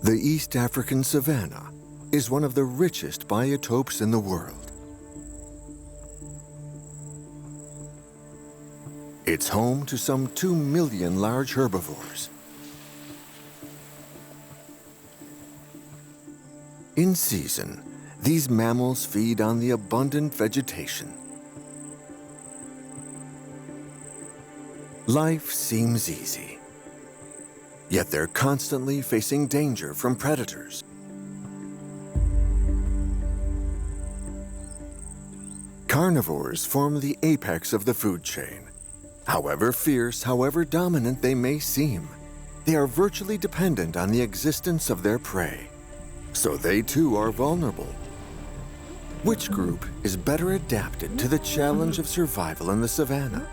The East African savanna is one of the richest biotopes in the world. It's home to some 2 million large herbivores. In season, these mammals feed on the abundant vegetation. Life seems easy, yet they're constantly facing danger from predators. Carnivores form the apex of the food chain. However fierce, however dominant they may seem, they are virtually dependent on the existence of their prey. So they too are vulnerable. Which group is better adapted to the challenge of survival in the savanna?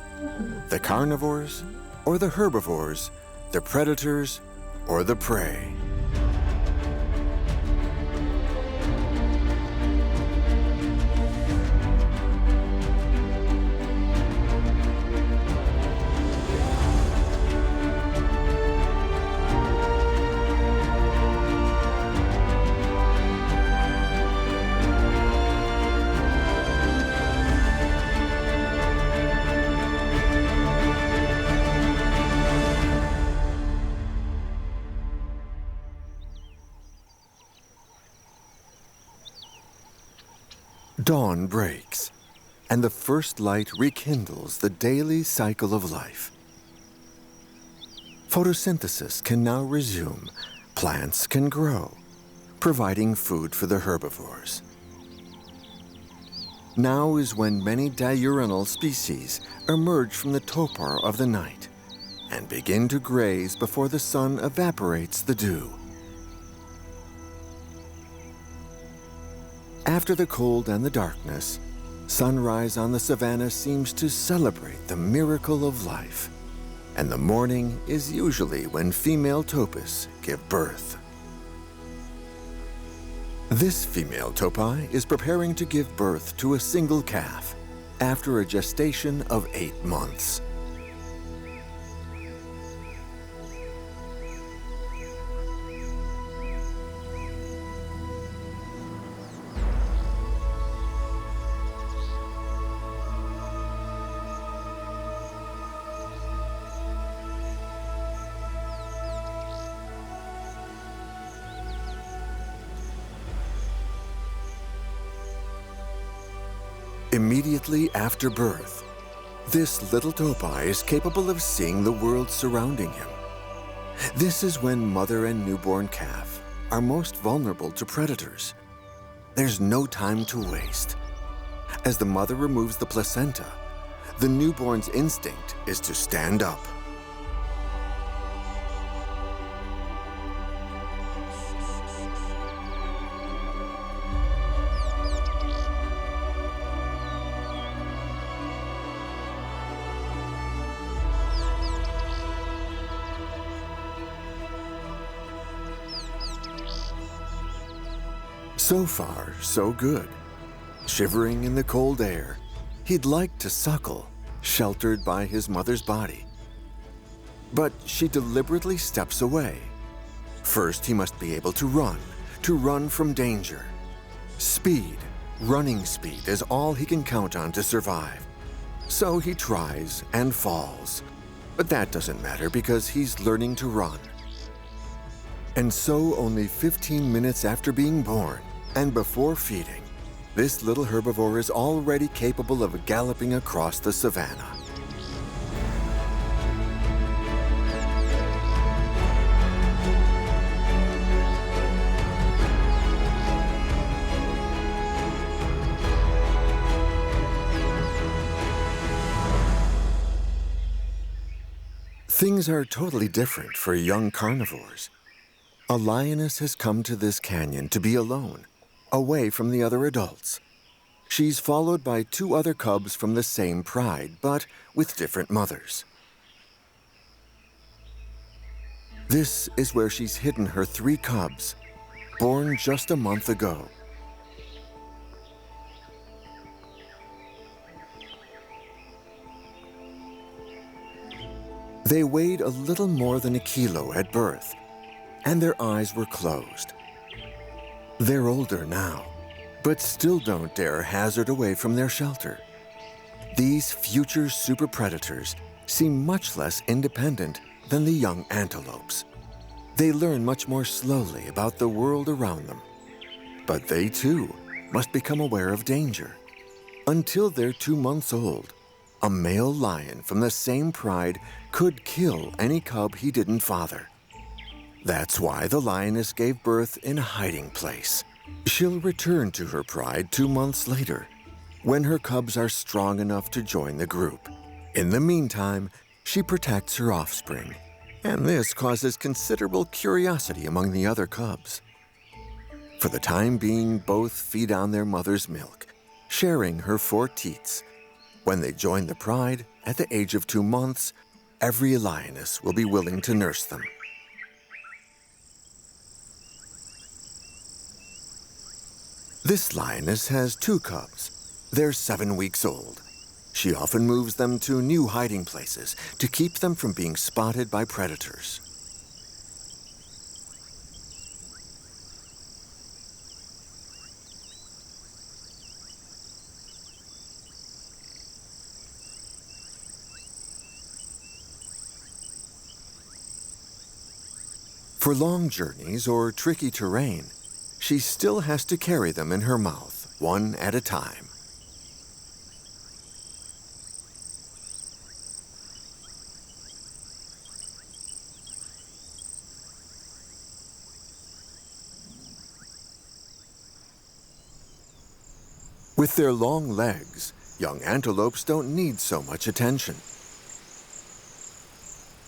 The carnivores or the herbivores, the predators or the prey? Dawn breaks, and the first light rekindles the daily cycle of life. Photosynthesis can now resume. Plants can grow, providing food for the herbivores. Now is when many diurnal species emerge from the torpor of the night and begin to graze before the sun evaporates the dew. After the cold and the darkness, sunrise on the savanna seems to celebrate the miracle of life. And the morning is usually when female topis give birth. This female topi is preparing to give birth to a single calf after a gestation of 8 months. Immediately after birth, this little topi is capable of seeing the world surrounding him. This is when mother and newborn calf are most vulnerable to predators. There's no time to waste. As the mother removes the placenta, the newborn's instinct is to stand up. So far, so good. Shivering in the cold air, he'd like to suckle, sheltered by his mother's body. But she deliberately steps away. First, he must be able to run from danger. Speed, running speed is all he can count on to survive. So he tries and falls. But that doesn't matter because he's learning to run. And so only 15 minutes after being born, and before feeding, this little herbivore is already capable of galloping across the savanna. Things are totally different for young carnivores. A lioness has come to this canyon to be alone, away from the other adults. She's followed by 2 other cubs from the same pride, but with different mothers. This is where she's hidden her 3 cubs, born just a month ago. They weighed a little more than a kilo at birth, and their eyes were closed. They're older now, but still don't dare hazard away from their shelter. These future super predators seem much less independent than the young antelopes. They learn much more slowly about the world around them. But they too must become aware of danger. Until they're 2 months old, a male lion from the same pride could kill any cub he didn't father. That's why the lioness gave birth in a hiding place. She'll return to her pride 2 months later, when her cubs are strong enough to join the group. In the meantime, she protects her offspring, and this causes considerable curiosity among the other cubs. For the time being, both feed on their mother's milk, sharing her 4 teats. When they join the pride, at the age of 2 months, every lioness will be willing to nurse them. This lioness has 2 cubs. They're 7 weeks old. She often moves them to new hiding places to keep them from being spotted by predators. For long journeys or tricky terrain, she still has to carry them in her mouth, one at a time. With their long legs, young antelopes don't need so much attention.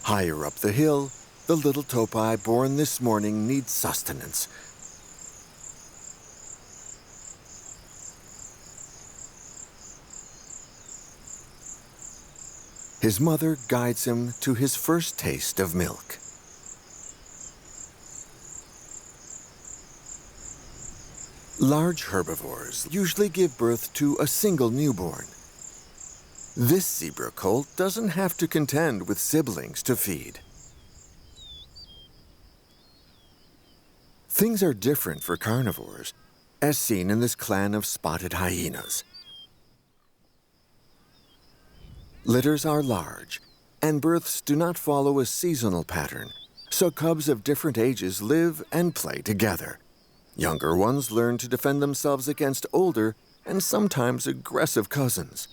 Higher up the hill, the little Topi born this morning needs sustenance. His mother guides him to his first taste of milk. Large herbivores usually give birth to a single newborn. This zebra colt doesn't have to contend with siblings to feed. Things are different for carnivores, as seen in this clan of spotted hyenas. Litters are large, and births do not follow a seasonal pattern, so cubs of different ages live and play together. Younger ones learn to defend themselves against older and sometimes aggressive cousins.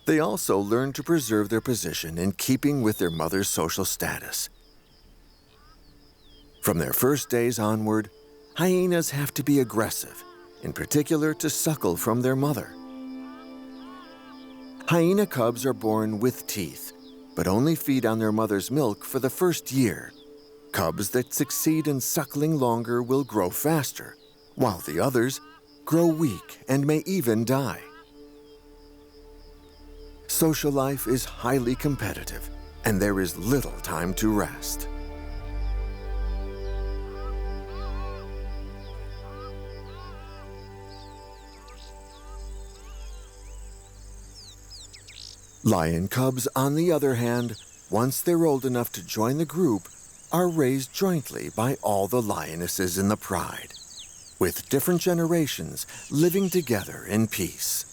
They also learn to preserve their position in keeping with their mother's social status. From their first days onward, hyenas have to be aggressive, in particular to suckle from their mother. Hyena cubs are born with teeth, but only feed on their mother's milk for the first year. Cubs that succeed in suckling longer will grow faster, while the others grow weak and may even die. Social life is highly competitive, and there is little time to rest. Lion cubs, on the other hand, once they're old enough to join the group, are raised jointly by all the lionesses in the pride, with different generations living together in peace.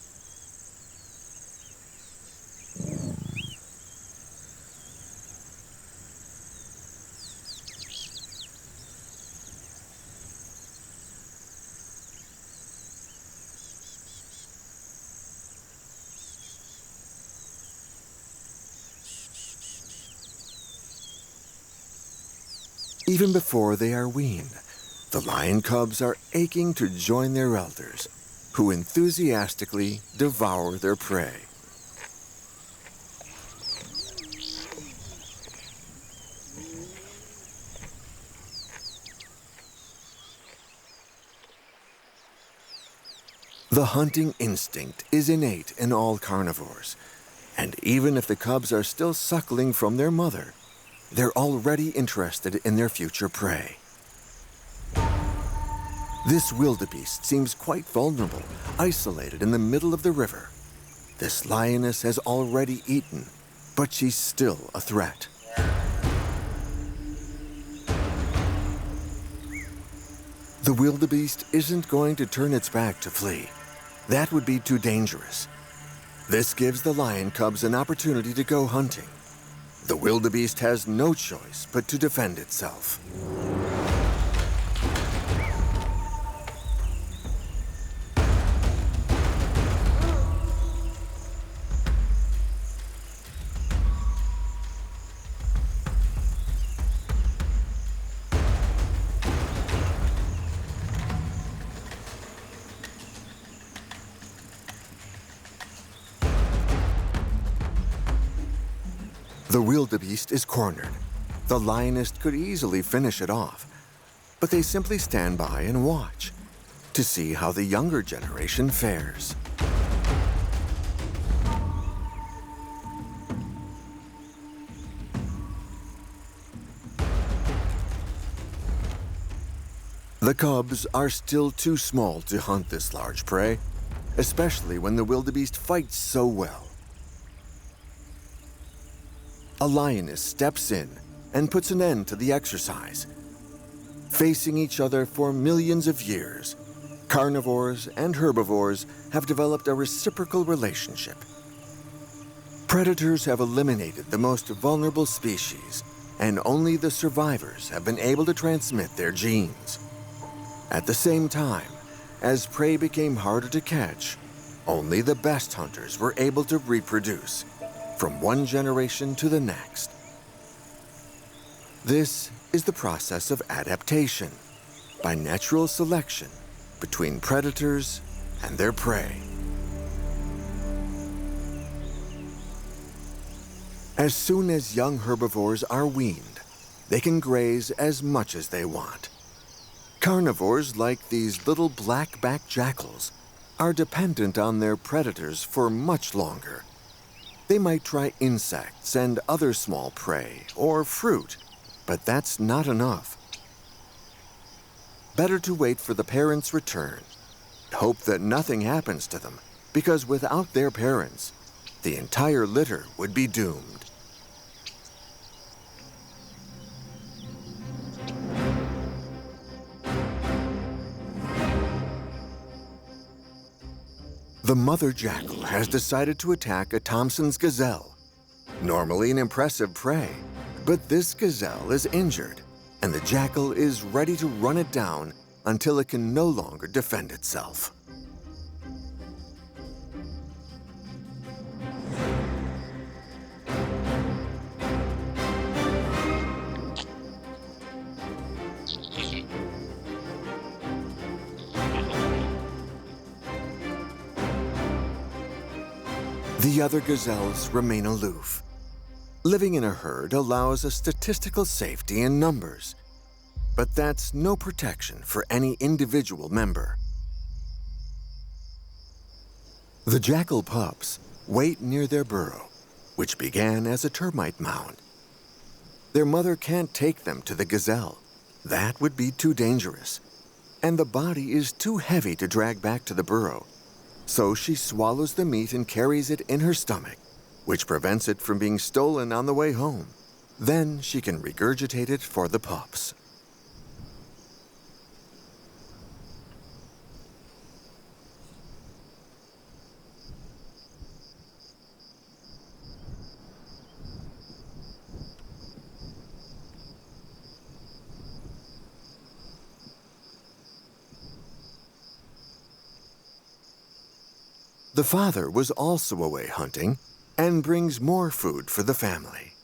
Even before they are weaned, the lion cubs are aching to join their elders, who enthusiastically devour their prey. The hunting instinct is innate in all carnivores, and even if the cubs are still suckling from their mother, they're already interested in their future prey. This wildebeest seems quite vulnerable, isolated in the middle of the river. This lioness has already eaten, but she's still a threat. The wildebeest isn't going to turn its back to flee. That would be too dangerous. This gives the lion cubs an opportunity to go hunting. The wildebeest has no choice but to defend itself. The wildebeest is cornered. The lioness could easily finish it off, but they simply stand by and watch to see how the younger generation fares. The cubs are still too small to hunt this large prey, especially when the wildebeest fights so well. A lioness steps in and puts an end to the exercise. Facing each other for millions of years, carnivores and herbivores have developed a reciprocal relationship. Predators have eliminated the most vulnerable species, and only the survivors have been able to transmit their genes. At the same time, as prey became harder to catch, only the best hunters were able to reproduce, from one generation to the next. This is the process of adaptation, by natural selection between predators and their prey. As soon as young herbivores are weaned, they can graze as much as they want. Carnivores like these little black-backed jackals are dependent on their predators for much longer. They might try insects and other small prey or fruit, but that's not enough. Better to wait for the parents' return, hope that nothing happens to them, because without their parents, the entire litter would be doomed. The mother jackal has decided to attack a Thompson's gazelle, normally an impressive prey, but this gazelle is injured, and the jackal is ready to run it down until it can no longer defend itself. The other gazelles remain aloof. Living in a herd allows a statistical safety in numbers, but that's no protection for any individual member. The jackal pups wait near their burrow, which began as a termite mound. Their mother can't take them to the gazelle. That would be too dangerous, and the body is too heavy to drag back to the burrow. So she swallows the meat and carries it in her stomach, which prevents it from being stolen on the way home. Then she can regurgitate it for the pups. The father was also away hunting and brings more food for the family.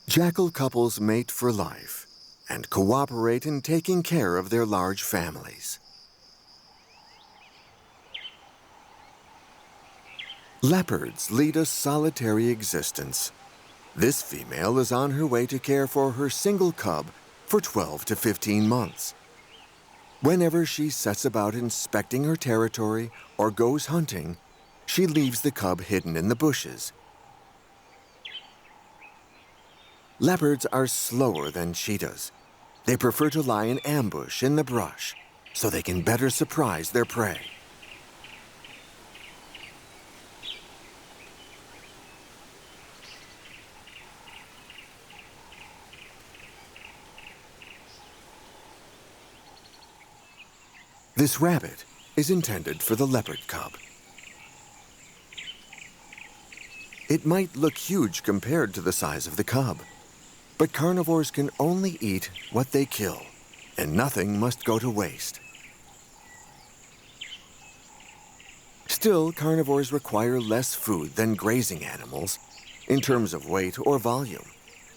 Jackal couples mate for life and cooperate in taking care of their large families. Leopards lead a solitary existence. This female is on her way to care for her single cub for 12 to 15 months. Whenever she sets about inspecting her territory or goes hunting, she leaves the cub hidden in the bushes. Leopards are slower than cheetahs. They prefer to lie in ambush in the brush so they can better surprise their prey. This rabbit is intended for the leopard cub. It might look huge compared to the size of the cub, but carnivores can only eat what they kill, and nothing must go to waste. Still, carnivores require less food than grazing animals in terms of weight or volume,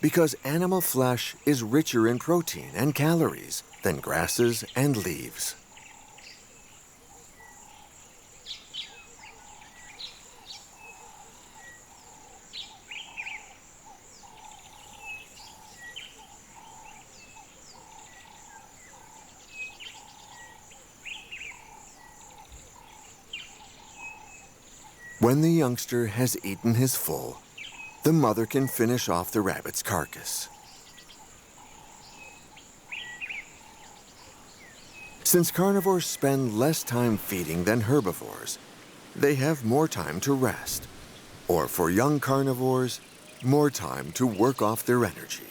because animal flesh is richer in protein and calories than grasses and leaves. When the youngster has eaten his full, the mother can finish off the rabbit's carcass. Since carnivores spend less time feeding than herbivores, they have more time to rest, or for young carnivores, more time to work off their energy.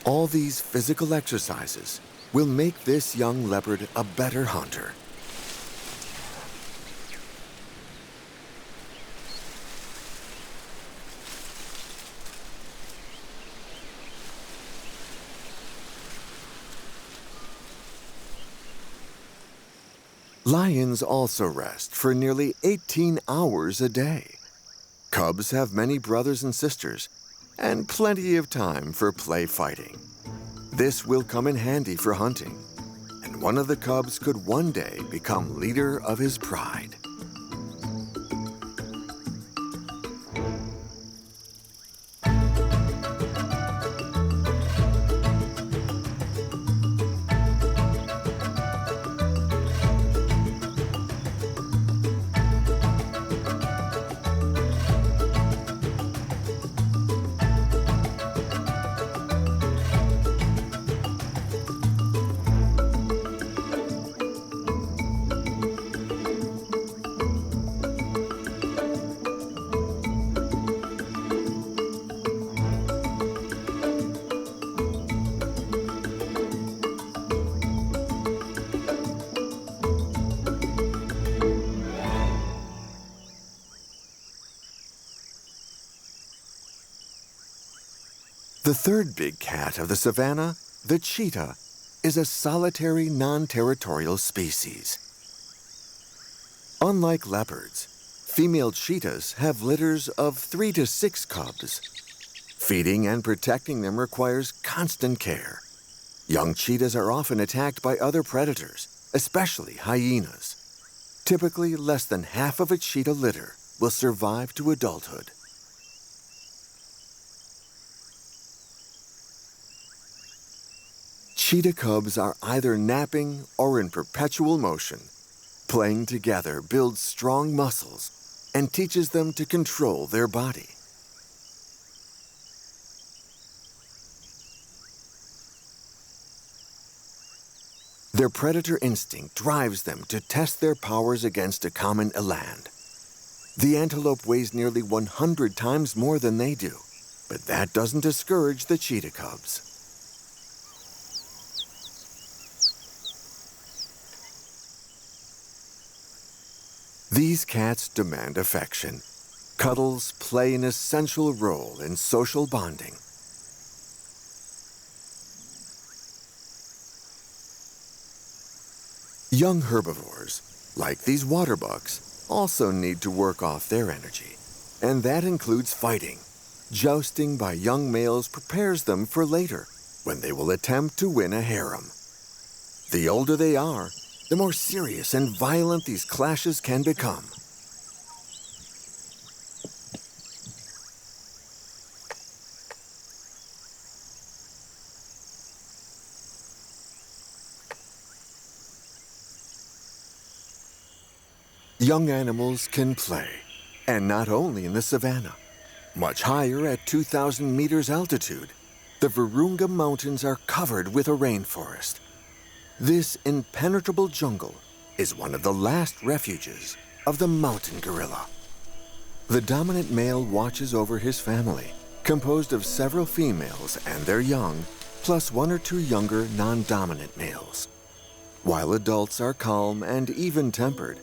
All these physical exercises will make this young leopard a better hunter. Lions also rest for nearly 18 hours a day. Cubs have many brothers and sisters, and plenty of time for play fighting. This will come in handy for hunting, and one of the cubs could one day become leader of his pride. The third big cat of the savannah, the cheetah, is a solitary, non-territorial species. Unlike leopards, female cheetahs have litters of 3 to 6 cubs. Feeding and protecting them requires constant care. Young cheetahs are often attacked by other predators, especially hyenas. Typically, less than half of a cheetah litter will survive to adulthood. Cheetah cubs are either napping or in perpetual motion. Playing together builds strong muscles and teaches them to control their body. Their predator instinct drives them to test their powers against a common eland. The antelope weighs nearly 100 times more than they do, but that doesn't discourage the cheetah cubs. These cats demand affection. Cuddles play an essential role in social bonding. Young herbivores, like these water bucks, also need to work off their energy, and that includes fighting. Jousting by young males prepares them for later, when they will attempt to win a harem. The older they are, the more serious and violent these clashes can become. Young animals can play, and not only in the savannah. Much higher at 2,000 meters altitude, the Virunga Mountains are covered with a rainforest. This impenetrable jungle is one of the last refuges of the mountain gorilla. The dominant male watches over his family, composed of several females and their young, plus one or two younger non-dominant males. While adults are calm and even-tempered,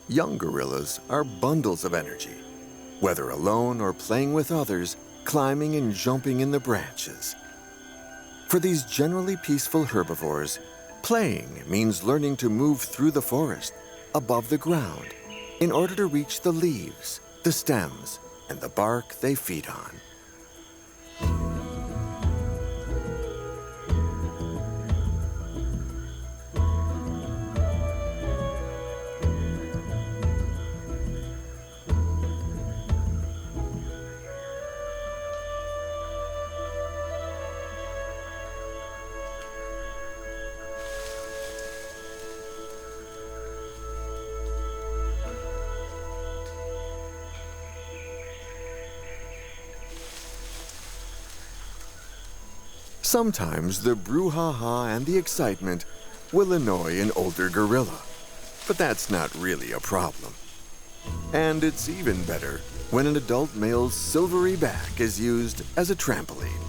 young gorillas are bundles of energy, whether alone or playing with others, climbing and jumping in the branches. For these generally peaceful herbivores, playing means learning to move through the forest, above the ground, in order to reach the leaves, the stems, and the bark they feed on. Sometimes the brouhaha and the excitement will annoy an older gorilla, but that's not really a problem. And it's even better when an adult male's silvery back is used as a trampoline.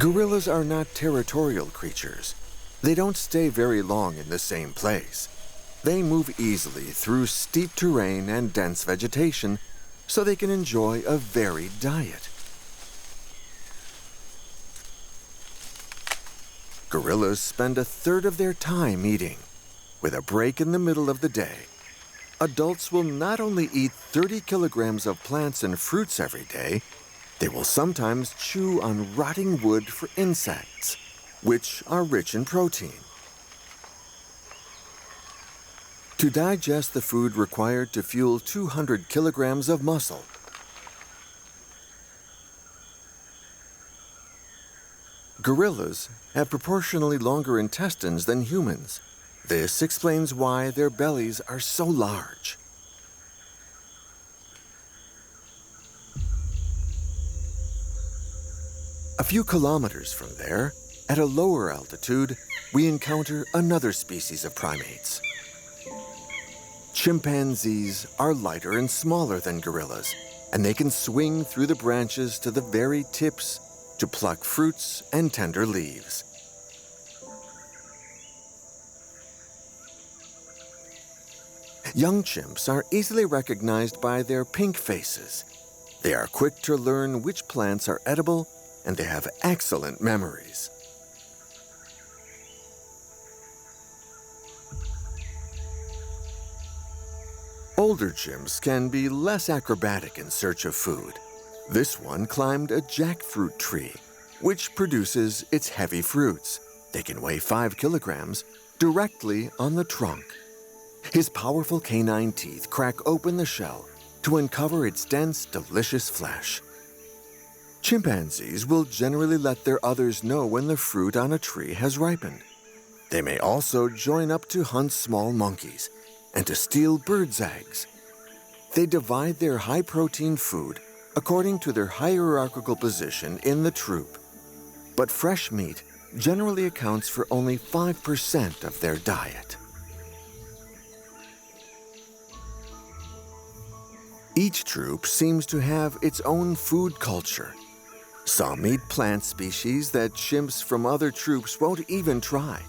Gorillas are not territorial creatures. They don't stay very long in the same place. They move easily through steep terrain and dense vegetation so they can enjoy a varied diet. Gorillas spend a third of their time eating, with a break in the middle of the day. Adults will not only eat 30 kilograms of plants and fruits every day, they will sometimes chew on rotting wood for insects, which are rich in protein. To digest the food required to fuel 200 kilograms of muscle, gorillas have proportionally longer intestines than humans. This explains why their bellies are so large. A few kilometers from there, at a lower altitude, we encounter another species of primates. Chimpanzees are lighter and smaller than gorillas, and they can swing through the branches to the very tips to pluck fruits and tender leaves. Young chimps are easily recognized by their pink faces. They are quick to learn which plants are edible, and they have excellent memories. Older chimps can be less acrobatic in search of food. This one climbed a jackfruit tree, which produces its heavy fruits. They can weigh 5 kilograms directly on the trunk. His powerful canine teeth crack open the shell to uncover its dense, delicious flesh. Chimpanzees will generally let their others know when the fruit on a tree has ripened. They may also join up to hunt small monkeys and to steal birds' eggs. They divide their high-protein food according to their hierarchical position in the troop. But fresh meat generally accounts for only 5% of their diet. Each troop seems to have its own food culture. Some eat plant species that chimps from other troops won't even try.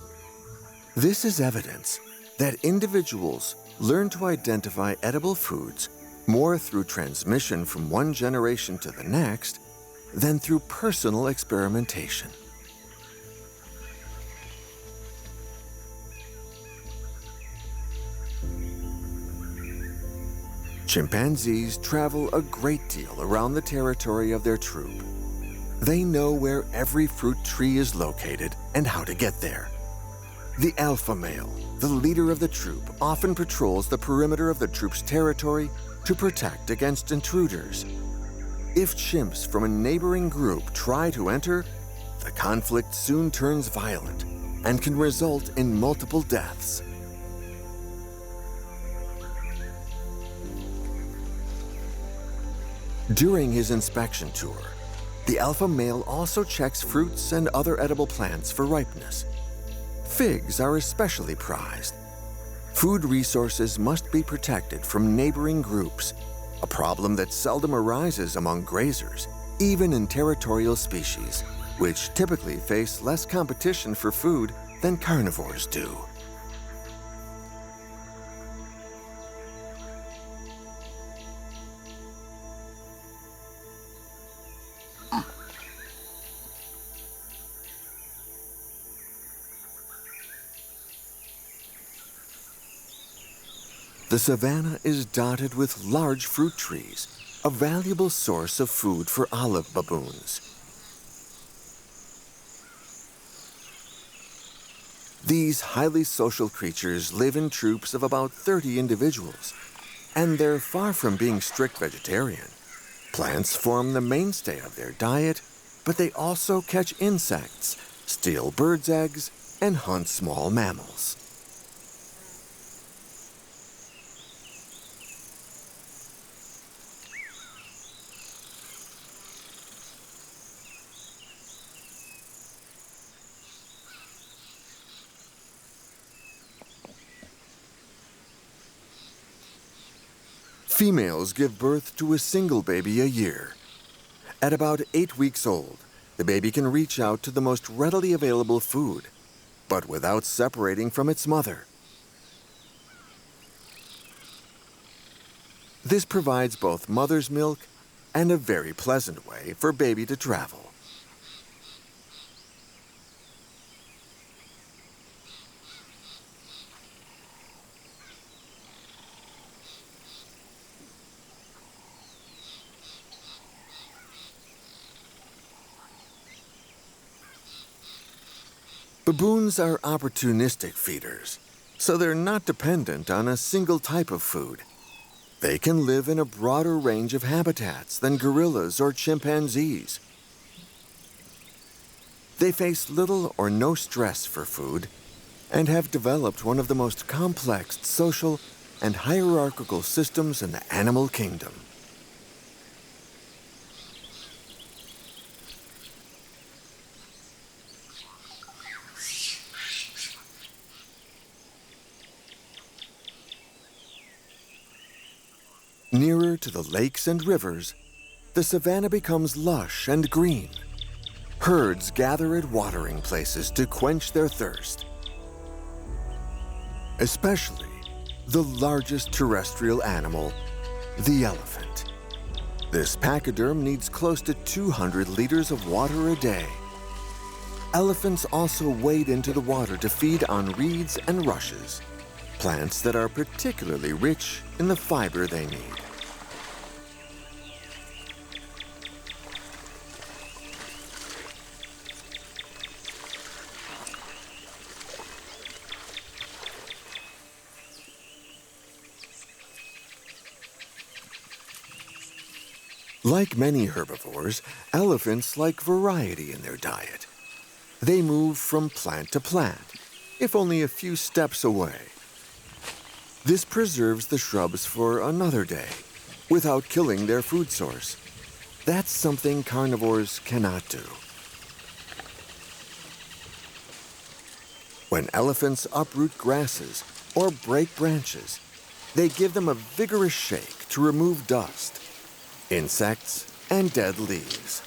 This is evidence that individuals learn to identify edible foods more through transmission from one generation to the next than through personal experimentation. Chimpanzees travel a great deal around the territory of their troop. They know where every fruit tree is located and how to get there. The alpha male, the leader of the troop, often patrols the perimeter of the troop's territory to protect against intruders. If chimps from a neighboring group try to enter, the conflict soon turns violent and can result in multiple deaths. During his inspection tour, the alpha male also checks fruits and other edible plants for ripeness. Figs are especially prized. Food resources must be protected from neighboring groups, a problem that seldom arises among grazers, even in territorial species, which typically face less competition for food than carnivores do. The savannah is dotted with large fruit trees, a valuable source of food for olive baboons. These highly social creatures live in troops of about 30 individuals, and they're far from being strict vegetarian. Plants form the mainstay of their diet, but they also catch insects, steal birds' eggs, and hunt small mammals. Females give birth to a single baby a year. At about 8 weeks old, the baby can reach out to the most readily available food, but without separating from its mother. This provides both mother's milk and a very pleasant way for baby to travel. Baboons are opportunistic feeders, so they're not dependent on a single type of food. They can live in a broader range of habitats than gorillas or chimpanzees. They face little or no stress for food and have developed one of the most complex social and hierarchical systems in the animal kingdom. Nearer to the lakes and rivers, the savanna becomes lush and green. Herds gather at watering places to quench their thirst. Especially the largest terrestrial animal, the elephant. This pachyderm needs close to 200 liters of water a day. Elephants also wade into the water to feed on reeds and rushes, plants that are particularly rich in the fiber they need. Like many herbivores, elephants like variety in their diet. They move from plant to plant, if only a few steps away. This preserves the shrubs for another day, without killing their food source. That's something carnivores cannot do. When elephants uproot grasses or break branches, they give them a vigorous shake to remove dust, insects, and dead leaves.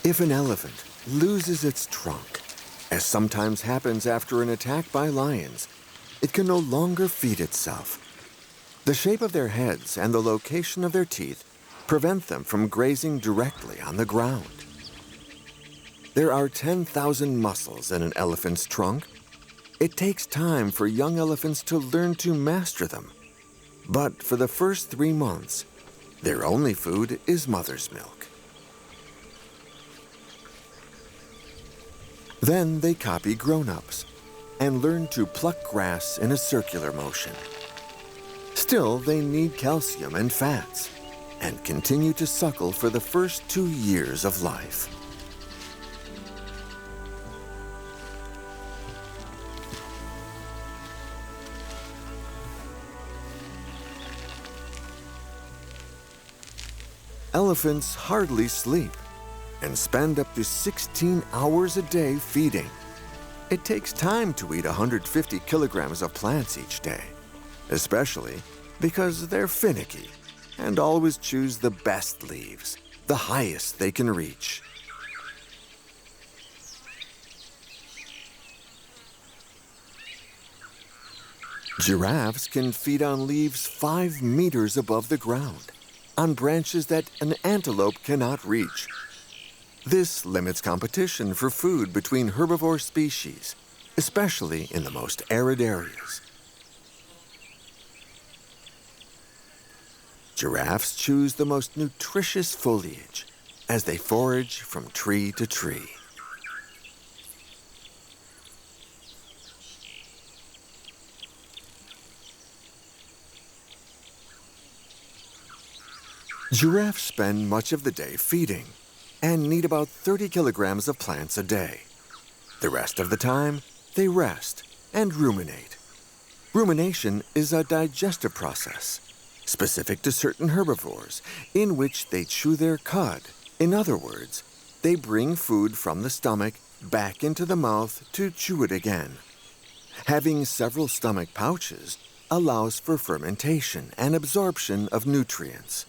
If an elephant loses its trunk, as sometimes happens after an attack by lions, it can no longer feed itself. The shape of their heads and the location of their teeth prevent them from grazing directly on the ground. There are 10,000 muscles in an elephant's trunk. It takes time for young elephants to learn to master them. But for the first 3 months, their only food is mother's milk. Then they copy grown-ups and learn to pluck grass in a circular motion. Still, they need calcium and fats and continue to suckle for the first 2 years of life. Elephants hardly sleep and spend up to 16 hours a day feeding. It takes time to eat 150 kilograms of plants each day, especially because they're finicky and always choose the best leaves, the highest they can reach. Giraffes can feed on leaves 5 meters above the ground, on branches that an antelope cannot reach. This limits competition for food between herbivore species, especially in the most arid areas. Giraffes choose the most nutritious foliage as they forage from tree to tree. Giraffes spend much of the day feeding and need about 30 kilograms of plants a day. The rest of the time, they rest and ruminate. Rumination is a digestive process specific to certain herbivores in which they chew their cud. In other words, they bring food from the stomach back into the mouth to chew it again. Having several stomach pouches allows for fermentation and absorption of nutrients.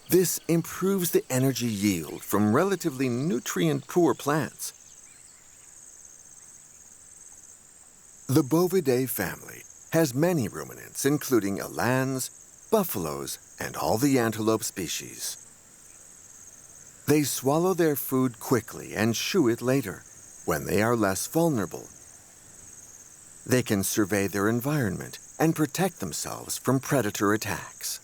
This improves the energy yield from relatively nutrient-poor plants. The Bovidae family has many ruminants, including elands, buffaloes, and all the antelope species. They swallow their food quickly and chew it later, when they are less vulnerable. They can survey their environment and protect themselves from predator attacks.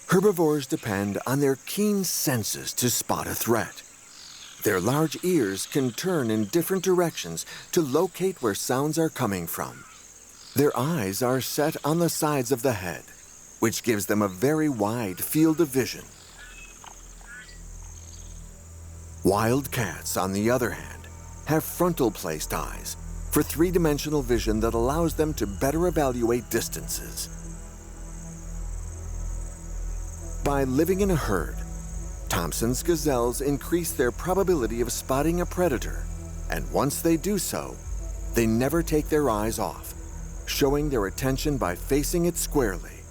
Herbivores depend on their keen senses to spot a threat. Their large ears can turn in different directions to locate where sounds are coming from. Their eyes are set on the sides of the head, which gives them a very wide field of vision. Wild cats, on the other hand, have frontal-placed eyes for three-dimensional vision that allows them to better evaluate distances. By living in a herd, Thompson's gazelles increase their probability of spotting a predator, and once they do so, they never take their eyes off, showing their attention by facing it squarely.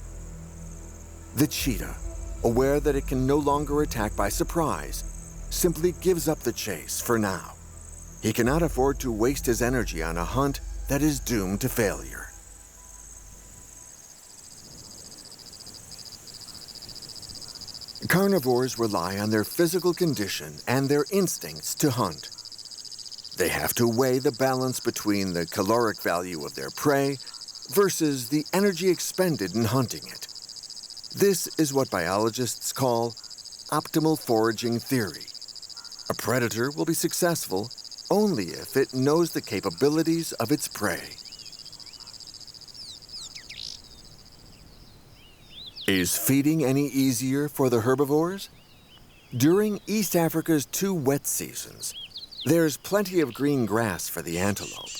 The cheetah, aware that it can no longer attack by surprise, simply gives up the chase for now. He cannot afford to waste his energy on a hunt that is doomed to failure. Carnivores rely on their physical condition and their instincts to hunt. They have to weigh the balance between the caloric value of their prey versus the energy expended in hunting it. This is what biologists call optimal foraging theory. A predator will be successful only if it knows the capabilities of its prey. Is feeding any easier for the herbivores? During East Africa's 2 wet seasons, there's plenty of green grass for the antelope.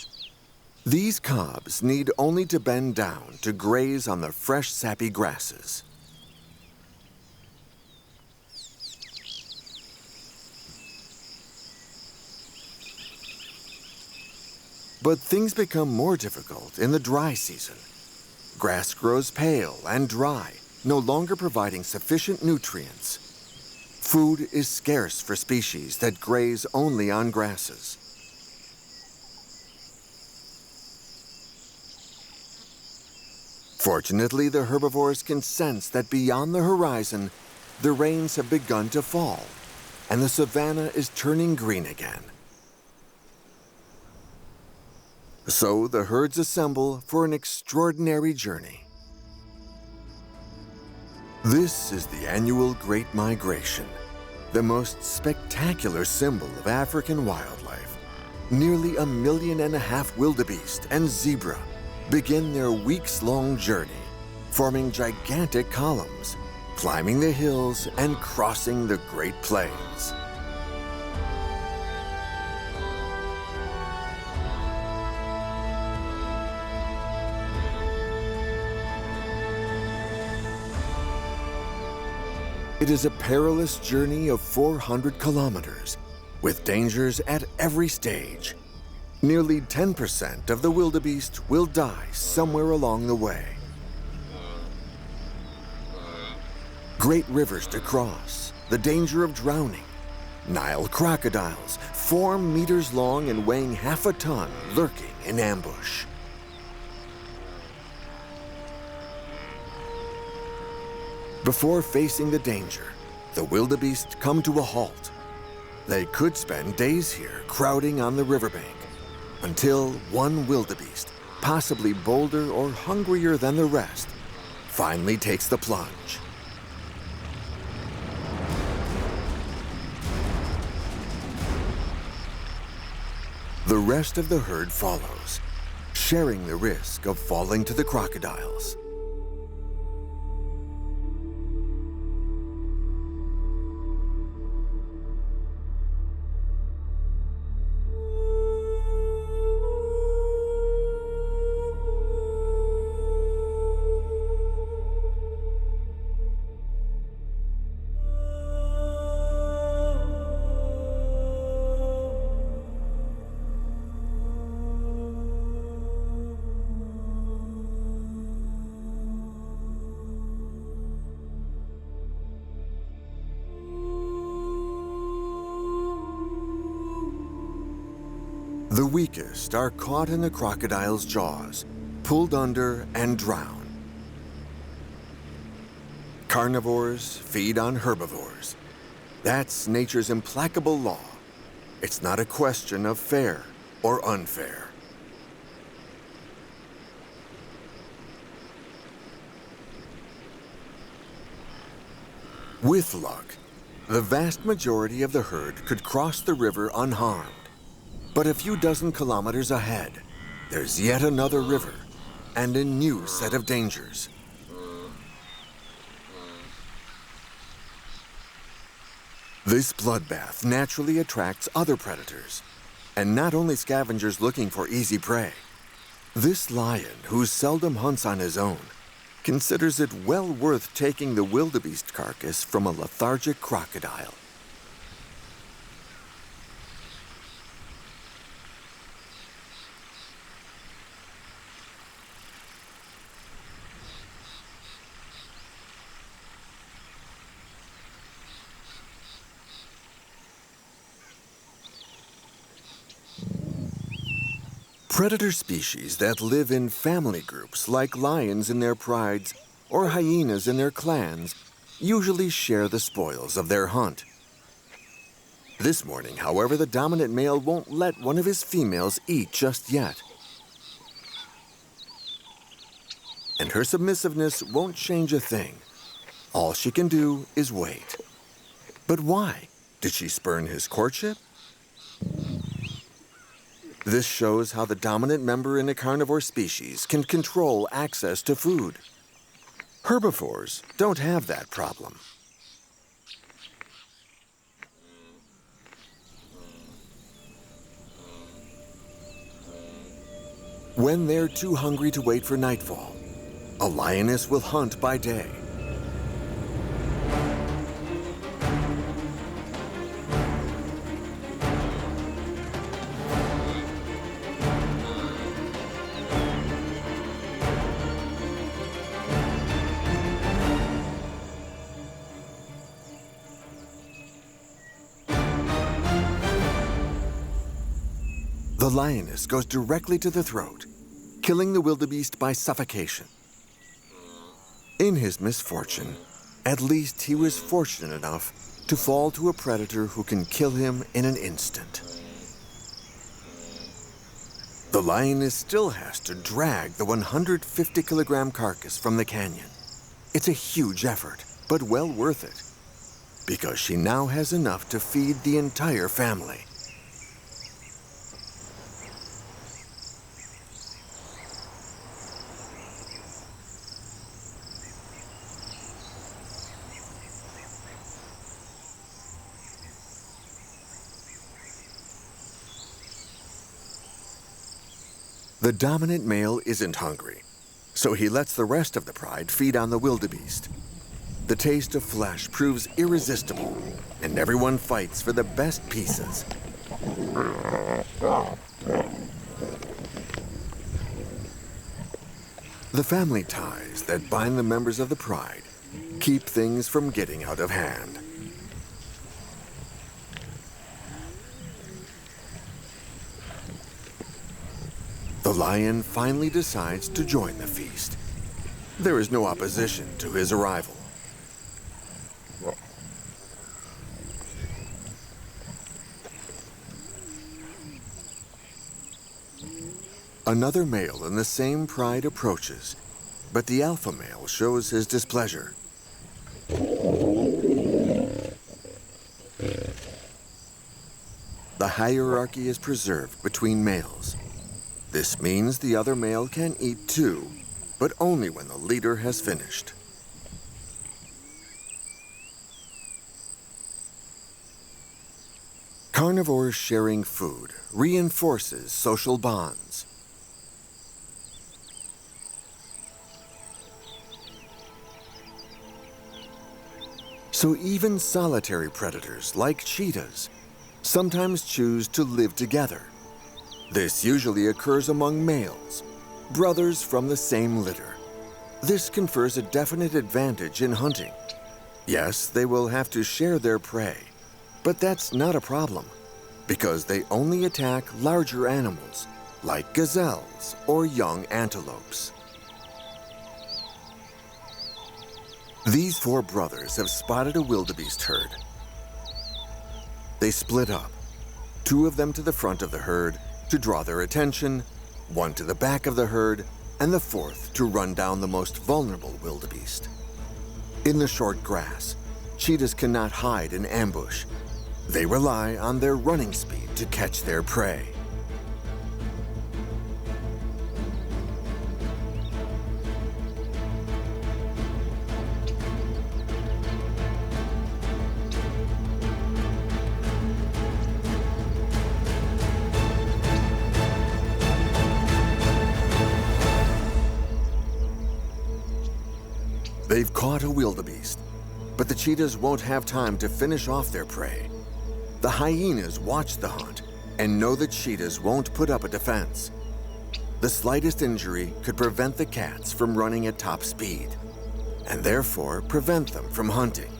These cobs need only to bend down to graze on the fresh, sappy grasses. But things become more difficult in the dry season. Grass grows pale and dry, no longer providing sufficient nutrients. Food is scarce for species that graze only on grasses. Fortunately, the herbivores can sense that beyond the horizon, the rains have begun to fall, and the savanna is turning green again. So the herds assemble for an extraordinary journey. This is the annual Great Migration, the most spectacular symbol of African wildlife. Nearly 1.5 million wildebeest and zebra begin their weeks-long journey, forming gigantic columns, climbing the hills and crossing the Great Plains. It is a perilous journey of 400 kilometers, with dangers at every stage. Nearly 10% of the wildebeest will die somewhere along the way. Great rivers to cross, the danger of drowning. Nile crocodiles, 4 meters long and weighing half a ton, lurking in ambush. Before facing the danger, the wildebeest come to a halt. They could spend days here crowding on the riverbank until one wildebeest, possibly bolder or hungrier than the rest, finally takes the plunge. The rest of the herd follows, sharing the risk of falling to the crocodiles. The weakest are caught in the crocodile's jaws, pulled under and drowned. Carnivores feed on herbivores. That's nature's implacable law. It's not a question of fair or unfair. With luck, the vast majority of the herd could cross the river unharmed. But a few dozen kilometers ahead, there's yet another river and a new set of dangers. This bloodbath naturally attracts other predators, and not only scavengers looking for easy prey. This lion, who seldom hunts on his own, considers it well worth taking the wildebeest carcass from a lethargic crocodile. Predator species that live in family groups, like lions in their prides or hyenas in their clans, usually share the spoils of their hunt. This morning, however, the dominant male won't let one of his females eat just yet. And her submissiveness won't change a thing. All she can do is wait. But why? Did she spurn his courtship? This shows how the dominant member in a carnivore species can control access to food. Herbivores don't have that problem. When they're too hungry to wait for nightfall, a lioness will hunt by day. The lioness goes directly to the throat, killing the wildebeest by suffocation. In his misfortune, at least he was fortunate enough to fall to a predator who can kill him in an instant. The lioness still has to drag the 150-kilogram carcass from the canyon. It's a huge effort, but well worth it, because she now has enough to feed the entire family. The dominant male isn't hungry, so he lets the rest of the pride feed on the wildebeest. The taste of flesh proves irresistible, and everyone fights for the best pieces. The family ties that bind the members of the pride keep things from getting out of hand. The lion finally decides to join the feast. There is no opposition to his arrival. Another male in the same pride approaches, but the alpha male shows his displeasure. The hierarchy is preserved between males. This means the other male can eat too, but only when the leader has finished. Carnivores sharing food reinforces social bonds. So even solitary predators like cheetahs sometimes choose to live together. This usually occurs among males, brothers from the same litter. This confers a definite advantage in hunting. Yes, they will have to share their prey, but that's not a problem, because they only attack larger animals, like gazelles or young antelopes. These four brothers have spotted a wildebeest herd. They split up, two of them to the front of the herd to draw their attention, one to the back of the herd, and the fourth to run down the most vulnerable wildebeest. In the short grass, cheetahs cannot hide in ambush. They rely on their running speed to catch their prey. They've caught a wildebeest, but the cheetahs won't have time to finish off their prey. The hyenas watch the hunt and know the cheetahs won't put up a defense. The slightest injury could prevent the cats from running at top speed, and therefore prevent them from hunting.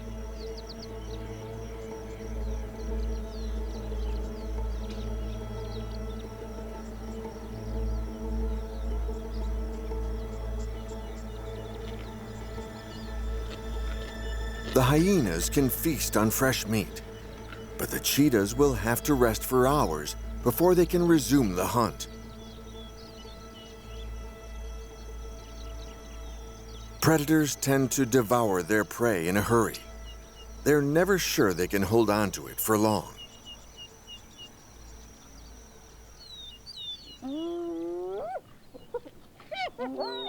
The hyenas can feast on fresh meat, but the cheetahs will have to rest for hours before they can resume the hunt. Predators tend to devour their prey in a hurry. They're never sure they can hold on to it for long.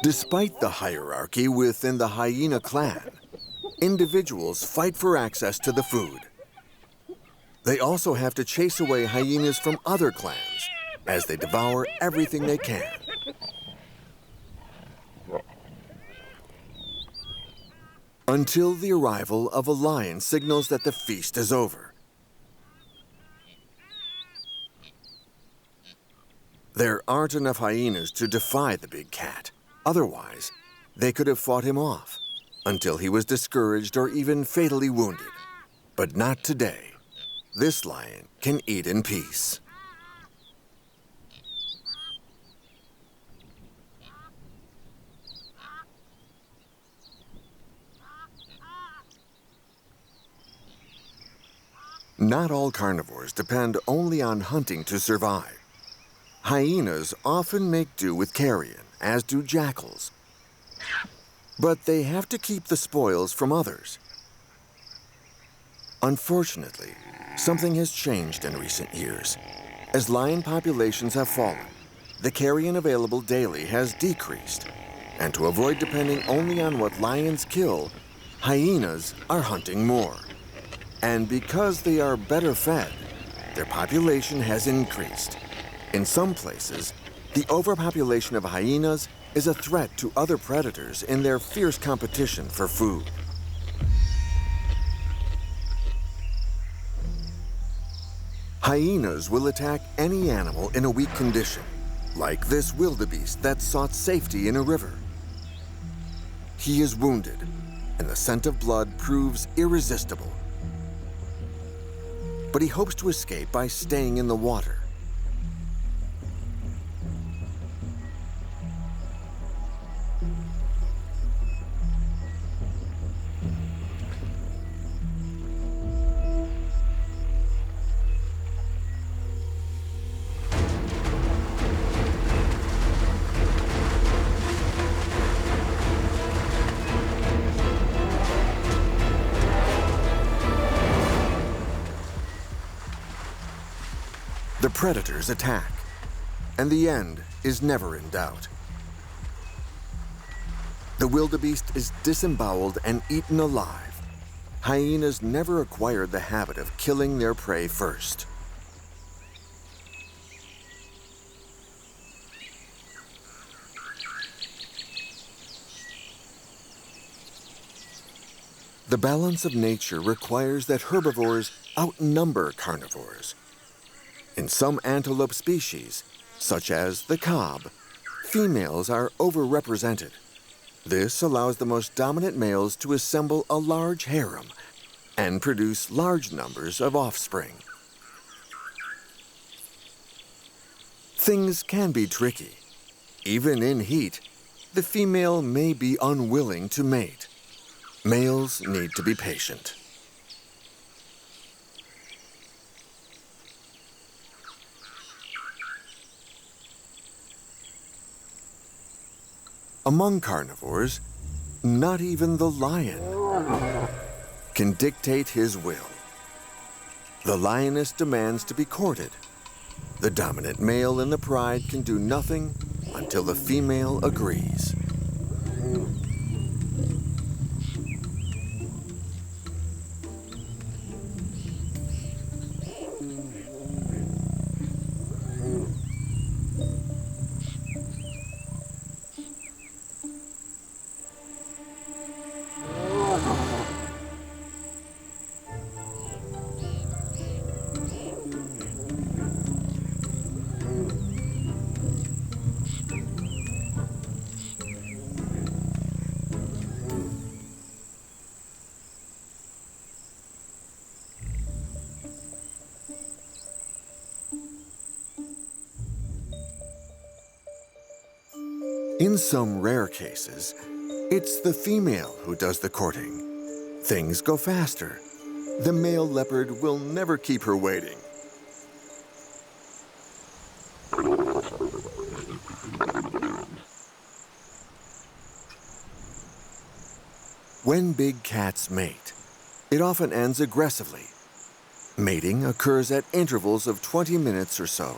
Despite the hierarchy within the hyena clan, individuals fight for access to the food. They also have to chase away hyenas from other clans as they devour everything they can. Until the arrival of a lion signals that the feast is over. There aren't enough hyenas to defy the big cat. Otherwise, they could have fought him off until he was discouraged or even fatally wounded. But not today. This lion can eat in peace. Not all carnivores depend only on hunting to survive. Hyenas often make do with carrion, as do jackals. But they have to keep the spoils from others. Unfortunately, something has changed in recent years. As lion populations have fallen, the carrion available daily has decreased. And to avoid depending only on what lions kill, hyenas are hunting more. And because they are better fed, their population has increased. In some places, the overpopulation of hyenas is a threat to other predators in their fierce competition for food. Hyenas will attack any animal in a weak condition, like this wildebeest that sought safety in a river. He is wounded, and the scent of blood proves irresistible. But he hopes to escape by staying in the water. The predators attack, and the end is never in doubt. The wildebeest is disemboweled and eaten alive. Hyenas never acquired the habit of killing their prey first. The balance of nature requires that herbivores outnumber carnivores. In some antelope species, such as the cob, females are overrepresented. This allows the most dominant males to assemble a large harem and produce large numbers of offspring. Things can be tricky. Even in heat, the female may be unwilling to mate. Males need to be patient. Among carnivores, not even the lion can dictate his will. The lioness demands to be courted. The dominant male in the pride can do nothing until the female agrees. In some rare cases, it's the female who does the courting. Things go faster. The male leopard will never keep her waiting. When big cats mate, it often ends aggressively. Mating occurs at intervals of 20 minutes or so,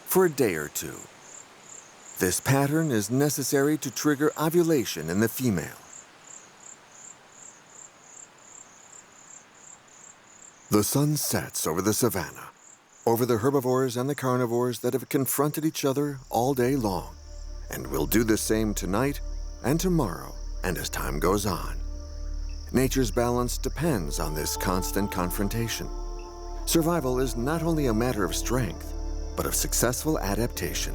for a day or two. This pattern is necessary to trigger ovulation in the female. The sun sets over the savannah, over the herbivores and the carnivores that have confronted each other all day long, and will do the same tonight and tomorrow and as time goes on. Nature's balance depends on this constant confrontation. Survival is not only a matter of strength, but of successful adaptation.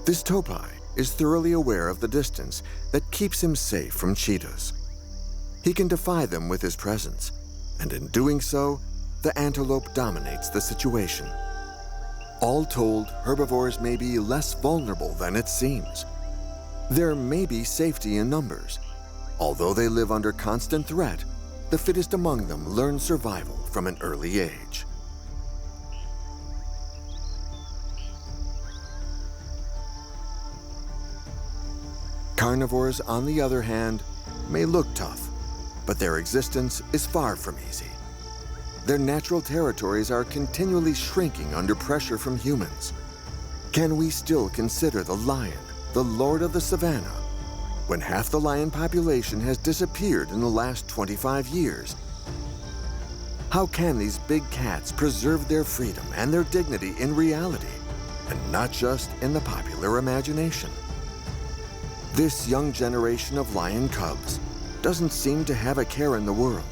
This Topi is thoroughly aware of the distance that keeps him safe from cheetahs. He can defy them with his presence, and in doing so, the antelope dominates the situation. All told, herbivores may be less vulnerable than it seems. There may be safety in numbers. Although they live under constant threat, the fittest among them learn survival from an early age. Carnivores, on the other hand, may look tough, but their existence is far from easy. Their natural territories are continually shrinking under pressure from humans. Can we still consider the lion the lord of the savannah when half the lion population has disappeared in the last 25 years? How can these big cats preserve their freedom and their dignity in reality, and not just in the popular imagination? This young generation of lion cubs doesn't seem to have a care in the world,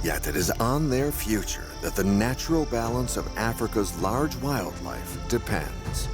yet it is on their future that the natural balance of Africa's large wildlife depends.